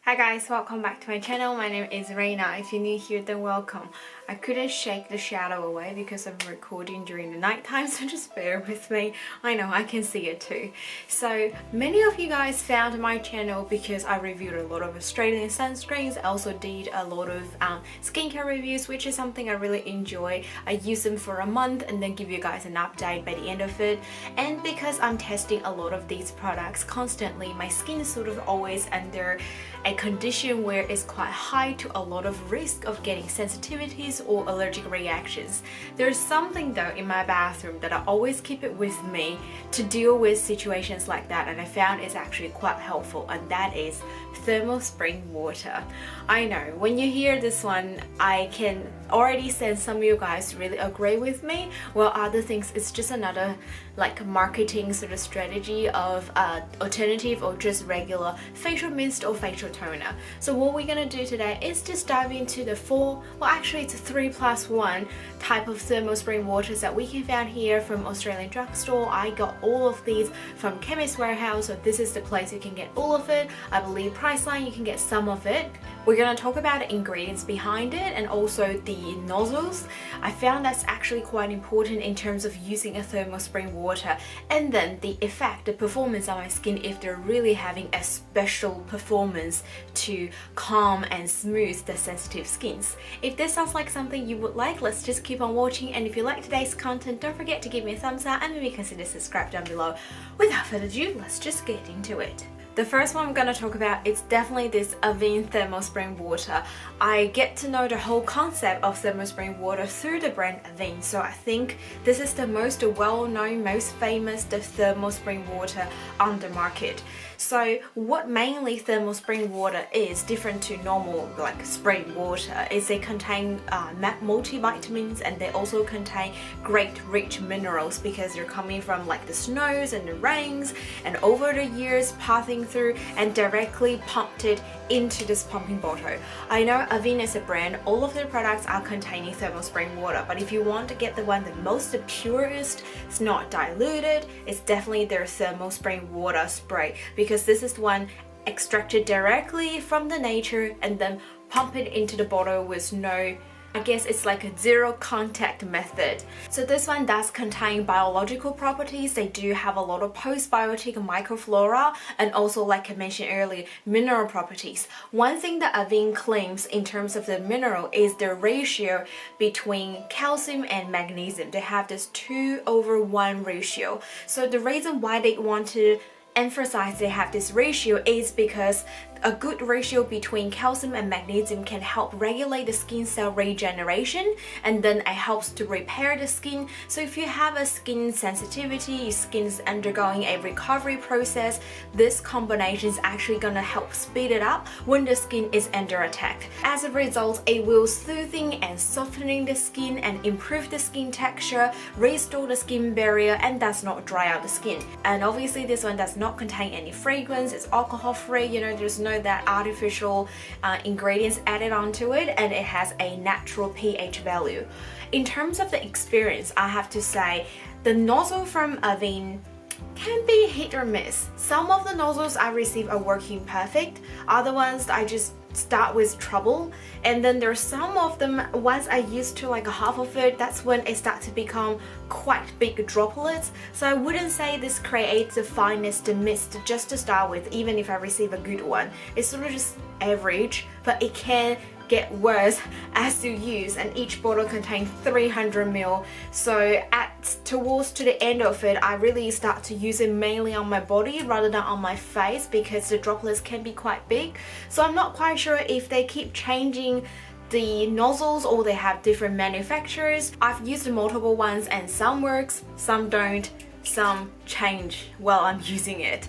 Hi guys, welcome back to my channel. My name is Rena. If you're new here, then welcome. I couldn't shake the shadow away because I'm recording during the night time, so just bear with me. I know, I can see it too. So many of you guys found my channel because I reviewed a lot of Australian sunscreens. I also did a lot of skincare reviews, which is something I really enjoy. I use them for a month and then give you guys an update by the end of it. And because I'm testing a lot of these products constantly, my skin is sort of always under a condition where it's quite high to a lot of risk of getting sensitivities or allergic reactions. There's something though in my bathroom that I always keep it with me to deal with situations like that, and I found it's actually quite helpful, and that is thermal spring water. I know when you hear this one, I can already sense some of you guys really agree with me, while other things it's just another like marketing sort of strategy of alternative or just regular facial mist or facial toner. So what we're gonna do today is just dive into the it's 3+1 type of thermal spring waters that we can find here from Australian drugstore. I got all of these from Chemist warehouse, so this is the place you can get all of it. I believe Priceline you can get some of it. We're gonna talk about the ingredients behind it and also the nozzles. I found that's actually quite important in terms of using a thermal spring water, and then the effect, the performance on my skin if they're really having a special performance to calm and smooth the sensitive skins. If this sounds like something you would like, let's just keep on watching, and if you like today's content, don't forget to give me a thumbs up and maybe consider subscribe down below. Without further ado, let's just get into it. The first one I'm going to talk about is definitely this Avene thermal spring water. I get to know the whole concept of thermal spring water through the brand Avene, so I think this is the most well-known, most famous thermal spring water on the market. So what mainly thermal spring water is different to normal like spring water is they contain multivitamins, and they also contain great rich minerals because they're coming from like the snows and the rains, and over the years passing through and directly pumped it into this pumping bottle. I know Avene is a brand, all of their products are containing thermal spring water, but if you want to get the one the most purest, it's not diluted, it's definitely their thermal spring water spray, because this is the one extracted directly from the nature and then pump it into the bottle with no, I guess it's like a zero contact method. So this one does contain biological properties. They do have a lot of postbiotic microflora and also, like I mentioned earlier, mineral properties. One thing that Avene claims in terms of the mineral is the ratio between calcium and magnesium. They have this 2:1 ratio. So the reason why they want to emphasize they have this ratio is because a good ratio between calcium and magnesium can help regulate the skin cell regeneration, and then it helps to repair the skin. So if you have a skin sensitivity, your skin is undergoing a recovery process, this combination is actually gonna help speed it up when the skin is under attack. As a result, it will soothing and softening the skin and improve the skin texture, restore the skin barrier, and does not dry out the skin. And obviously this one does not contain any fragrance, it's alcohol free, you know, there's no that artificial ingredients added onto it, and it has a natural pH value. In terms of the experience, I have to say the nozzle from Avene can be hit or miss. Some of the nozzles I receive are working perfect, other ones I just start with trouble, and then there's some of them once I used to like a half of it, that's when it starts to become quite big droplets. So I wouldn't say this creates the finest mist just to start with, even if I receive a good one. It's sort of just average, but it can get worse as you use, and each bottle contains 300 ml. So towards to the end of it, I really start to use it mainly on my body rather than on my face because the droplets can be quite big. So I'm not quite sure if they keep changing the nozzles or they have different manufacturers. I've used multiple ones and some works, some don't, some change while I'm using it.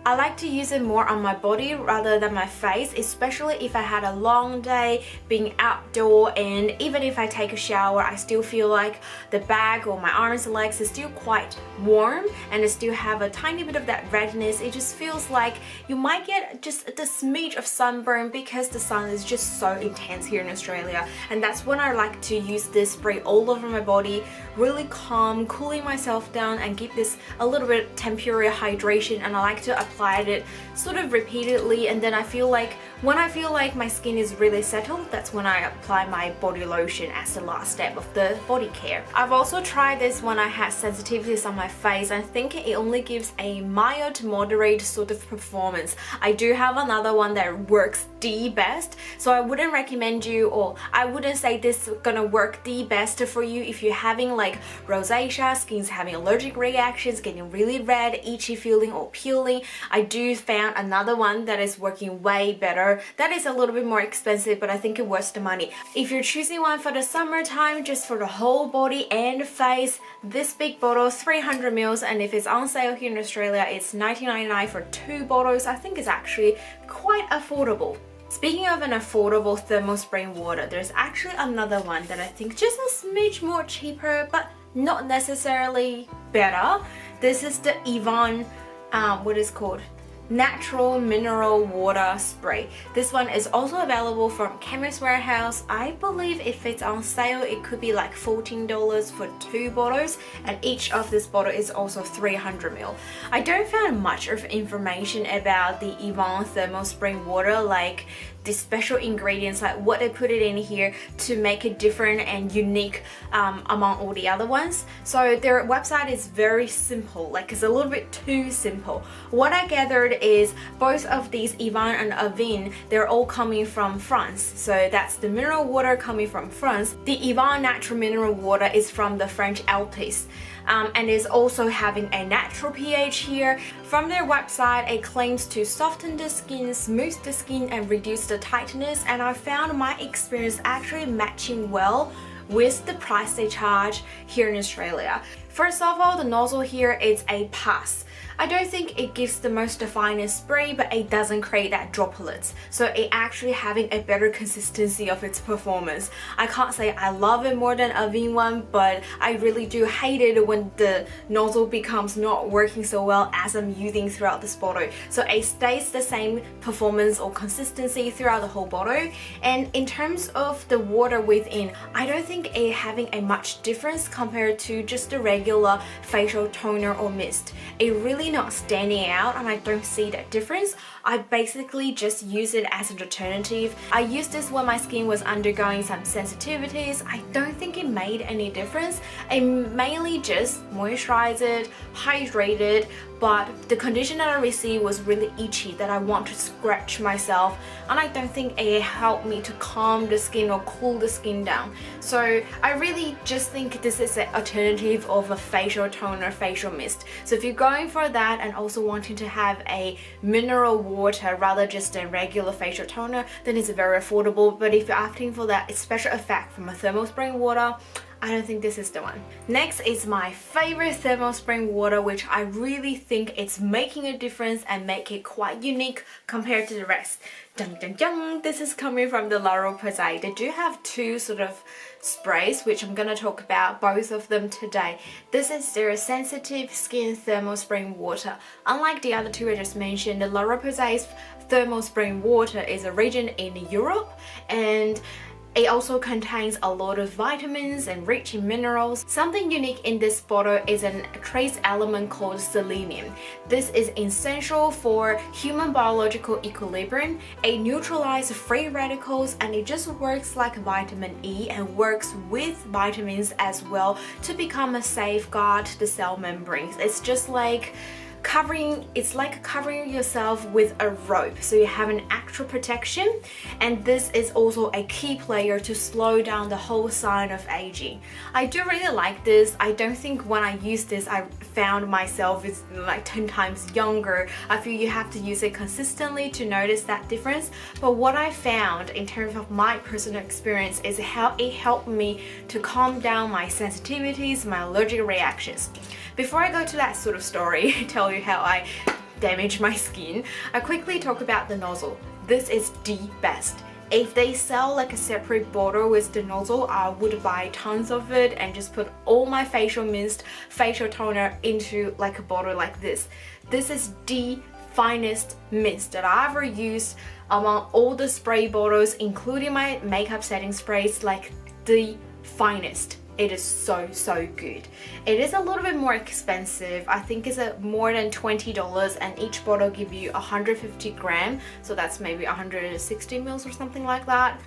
I like to use it more on my body rather than my face, especially if I had a long day being outdoor, and even if I take a shower I still feel like the back or my arms and legs is still quite warm and I still have a tiny bit of that redness. It just feels like you might get just the smidge of sunburn because the sun is just so intense here in Australia, and that's when I like to use this spray all over my body, really calm, cooling myself down and give this a little bit temporary hydration, and I like to apply it sort of repeatedly, and then I feel like When I feel like my skin is really settled, that's when I apply my body lotion as the last step of the body care. I've also tried this when I had sensitivities on my face. I think it only gives a mild to moderate sort of performance. I do have another one that works the best, so I wouldn't recommend you, or I wouldn't say this is gonna work the best for you if you're having like rosacea, skin's having allergic reactions, getting really red, itchy feeling or peeling. I do found another one that is working way better. That is a little bit more expensive, but I think it worth the money. If you're choosing one for the summertime, just for the whole body and face, this big bottle, 300 ml, and if it's on sale here in Australia, it's $19.99 for 2 bottles. I think it's actually quite affordable. Speaking of an affordable thermal spring water, there's actually another one that I think just a smidge more cheaper, but not necessarily better. This is the Evian, what is it called? Natural mineral water spray. This one is also available from Chemist Warehouse. I believe if it's on sale, it could be like $14 for 2 bottles, and each of this bottle is also 300 ml. I don't find much of information about the Evian thermal spring water, like the special ingredients, like what they put it in here to make it different and unique among all the other ones. So their website is very simple, like it's a little bit too simple. What I gathered is both of these Evian and Avene, they're all coming from France. So that's the mineral water coming from France. The Evian natural mineral water is from the French Alps. And is also having a natural pH here. From their website, it claims to soften the skin, smooth the skin, and reduce the tightness, and I found my experience actually matching well with the price they charge here in Australia. First of all, the nozzle here is a pass. I don't think it gives the most defined spray, but it doesn't create that droplets. So it actually having a better consistency of its performance. I can't say I love it more than Avene one, but I really do hate it when the nozzle becomes not working so well as I'm using throughout this bottle. So it stays the same performance or consistency throughout the whole bottle. And in terms of the water within, I don't think it having a much difference compared to just the regular facial toner or mist. It really not standing out, and I don't see that difference. I basically just use it as an alternative. I used this when my skin was undergoing some sensitivities. I don't think it made any difference. It mainly just moisturized it, hydrated, but the condition that I received was really itchy that I want to scratch myself, and I don't think it helped me to calm the skin or cool the skin down. So I really just think this is an alternative of a facial toner, facial mist. So if you're going for that and also wanting to have a mineral water rather just a regular facial toner, then it's very affordable. But if you're opting for that special effect from a thermal spring water, I don't think this is the one. Next is my favorite thermal spring water, which I really think it's making a difference and make it quite unique compared to the rest. Dun, dun, dun. This is coming from the Roche-Posay. They do have 2 sort of sprays, which I'm gonna talk about both of them today. This is their sensitive skin thermal spring water. Unlike the other 2 I just mentioned, the Roche-Posay's thermal spring water is originated in Europe, and it also contains a lot of vitamins and rich in minerals. Something unique in this bottle is a trace element called selenium. This is essential for human biological equilibrium. It neutralizes free radicals, and it just works like vitamin E and works with vitamins as well to become a safeguard the cell membranes. It's just like it's like covering yourself with a rope, so you have an extra protection, and this is also a key player to slow down the whole sign of aging. I do really like this. I don't think when I use this I found myself is like 10 times younger. I feel you have to use it consistently to notice that difference, but what I found in terms of my personal experience is how it helped me to calm down my sensitivities, my allergic reactions. Before I go to that sort of story, tell you how I damaged my skin, I quickly talk about the nozzle. This is the best. If they sell like a separate bottle with the nozzle, I would buy tons of it and just put all my facial mist, facial toner into like a bottle like this. This is the finest mist that I ever used among all the spray bottles, including my makeup setting sprays, like the finest. it is so good. It is a little bit more expensive. I think it's more than $20, and each bottle give you 150 gram, so that's maybe 160 mils or something like that.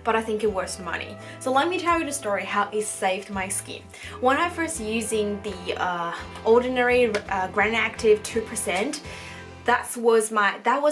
But I think it worth money. So let me tell you the story how it saved my skin. When I first using the ordinary Granite Active 2%, that was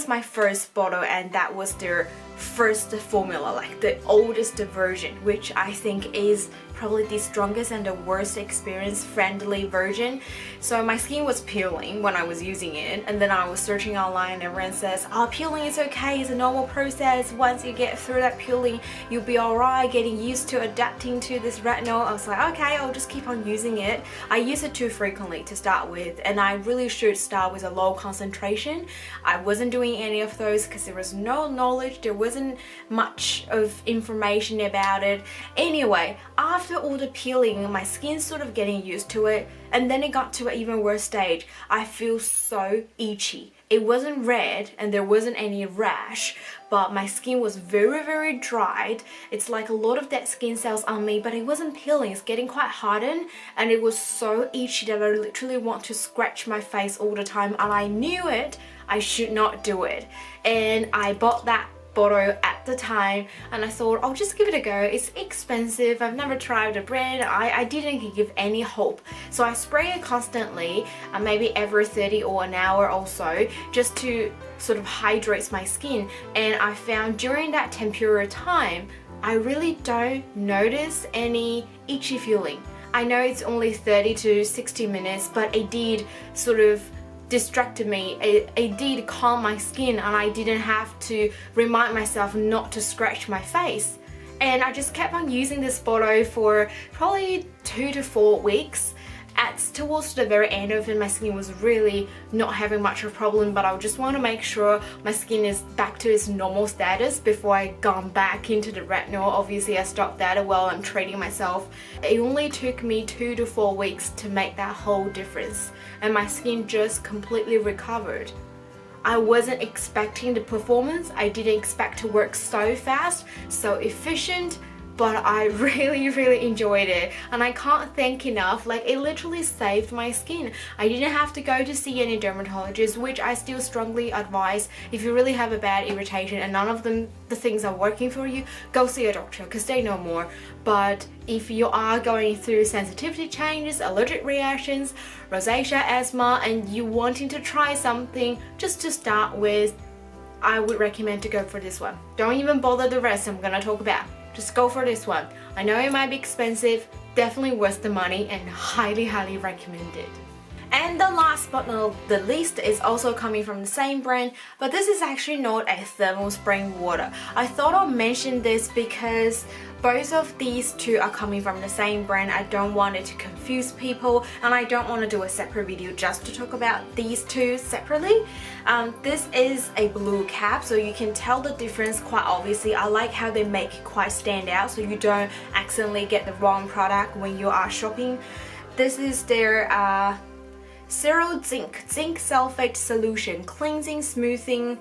my first bottle, and that was their first formula, like the oldest version, which I think is probably the strongest and the worst experience friendly version. So my skin was peeling when I was using it, and then I was searching online and everyone says, oh, peeling is okay, it's a normal process. Once you get through that peeling, you'll be alright, getting used to adapting to this retinol. I was like, okay, I'll just keep on using it. I use it too frequently to start with, and I really should start with a low concentration. I wasn't doing any of those because there was no knowledge, there wasn't much of information about it. Anyway, after all the peeling, my skin's sort of getting used to it, and then it got to an even worse stage. I feel so itchy. It wasn't red and there wasn't any rash, but my skin was very dried. It's like a lot of dead skin cells on me, but it wasn't peeling. It's getting quite hardened, and it was so itchy that I literally want to scratch my face all the time, and I knew it. I should not do it, and I bought that bottle at the time, and I thought I'll just give it a go. It's expensive, I've never tried the brand, I didn't give any hope. So I spray it constantly, maybe every 30 or an hour or so, just to sort of hydrate my skin. And I found during that temporary time, I really don't notice any itchy feeling. I know it's only 30 to 60 minutes, but it did sort of distracted me. It did calm my skin, and I didn't have to remind myself not to scratch my face. And I just kept on using this bottle for probably 2 to 4 weeks. Towards the very end of it, my skin was really not having much of a problem, but I just want to make sure my skin is back to its normal status before I gone back into the retinol. Obviously I stopped that while I'm treating myself. It only took me 2 to 4 weeks to make that whole difference, and my skin just completely recovered. I wasn't expecting the performance. I didn't expect to work so fast, so efficient, but I really enjoyed it, and I can't thank enough. Like, it literally saved my skin. I didn't have to go to see any dermatologist, which I still strongly advise. If you really have a bad irritation and none of the things are working for you, go see a doctor because they know more. But if you are going through sensitivity changes, allergic reactions, rosacea, asthma, and you wanting to try something just to start with, I would recommend to go for this one. Don't even bother the rest I'm gonna talk about. Just go for this one. I know it might be expensive, definitely worth the money, and highly recommended. And the last but not the least is also coming from the same brand, but this is actually not a thermal spring water. I thought I'll mention this because both of these two are coming from the same brand. I don't want it to confuse people, and I don't want to do a separate video just to talk about these two separately. This is a blue cap, so you can tell the difference quite obviously. I like how they make it quite stand out so you don't accidentally get the wrong product when you are shopping. This is their Serozinc zinc sulfate solution cleansing smoothing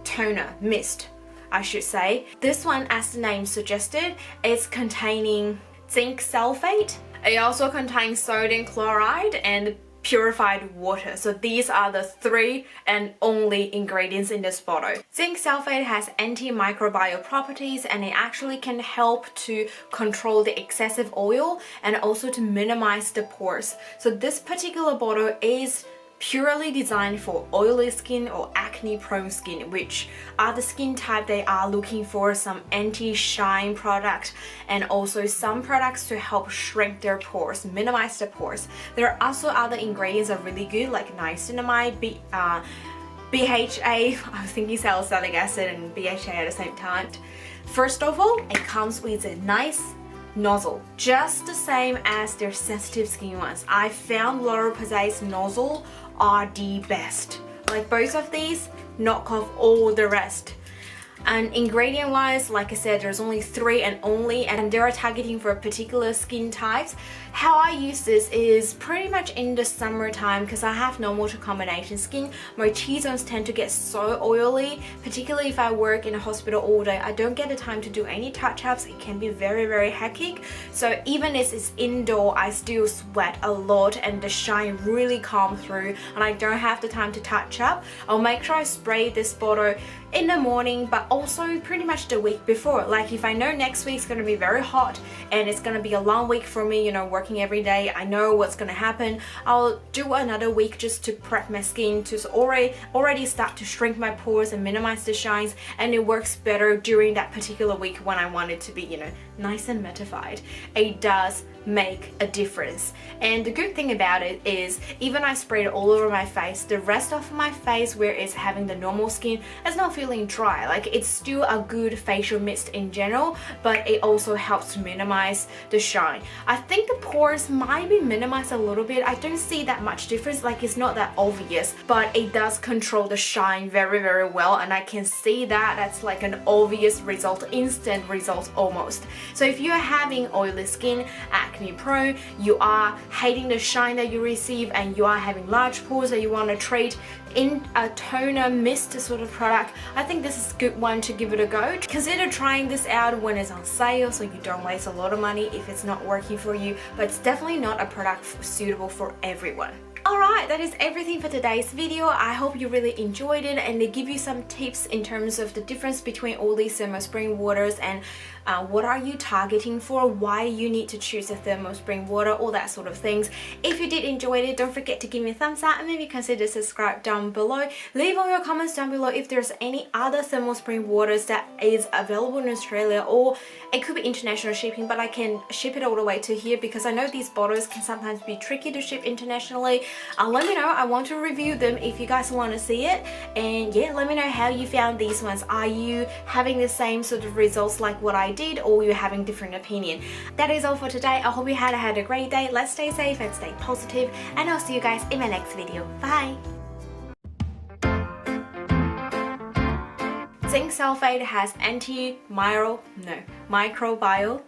toner mist, I should say. This one, as the name suggested, is containing zinc sulfate. It also contains sodium chloride and purified water. So these are the 3 and only ingredients in this bottle. Zinc sulfate has antimicrobial properties, and it actually can help to control the excessive oil and also to minimize the pores. So this particular bottle is purely designed for oily skin or acne prone skin, which are the skin type they are looking for some anti-shine product, and also some products to help shrink their pores, minimize the pores. There are also other ingredients that are really good, like niacinamide, BHA, I was thinking salicylic acid and BHA at the same time. First of all, it comes with a nice nozzle, just the same as their sensitive skin ones. I found Roche-Posay's nozzle are the best. Like, both of these knock off all the rest. And ingredient wise, like I said, there's only 3 and only, and they are targeting for particular skin types. how I use this is pretty much in the summertime because I have normal to combination skin. My T-zones tend to get so oily, particularly if I work in a hospital all day. I don't get the time to do any touch-ups. It can be very hectic. So even if it's indoor, I still sweat a lot and the shine really comes through and I don't have the time to touch up. I'll make sure I spray this bottle in the morning, but also pretty much the week before. Like if I know next week's gonna be very hot and it's gonna be a long week for me, you know, working every day, I know what's gonna happen, I'll do another week just to prep my skin to already start to shrink my pores and minimize the shines, and it works better during that particular week when I want it to be, you know, nice and mattified. It does make a difference. And the good thing about it is even I sprayed it all over my face, the rest of my face where it's having the normal skin is not feeling dry. Like it's still a good facial mist in general, but it also helps to minimize the shine. I think the pores might be minimized a little bit. I don't see that much difference, like it's not that obvious, but it does control the shine very well, and I can see that that's like an obvious result, instant result almost. So if you're having oily skin, acne prone, you are hating the shine that you receive, and you are having large pores that you want to treat in a toner mist sort of product, I think this is a good one to give it a go. Consider trying this out when it's on sale so you don't waste a lot of money if it's not working for you, but it's definitely not a product suitable for everyone. Alright, that is everything for today's video. I hope you really enjoyed it and they give you some tips in terms of the difference between all these thermal spring waters and what are you targeting for, why you need to choose a thermal spring water, all that sort of things. If you did enjoy it, don't forget to give me a thumbs up and maybe consider subscribe down below. Leave all your comments down below if there's any other thermal spring waters that is available in Australia, or it could be international shipping, but I can ship it all the way to here because I know these bottles can sometimes be tricky to ship internationally. Let me know, I want to review them if you guys want to see it, and yeah, let me know how you found these ones. Are you having the same sort of results like what I did, or you're having different opinion? That is all for today. I hope you had a great day. Let's stay safe and stay positive, and I'll see you guys in my next video. Bye! Zinc sulfate has microbial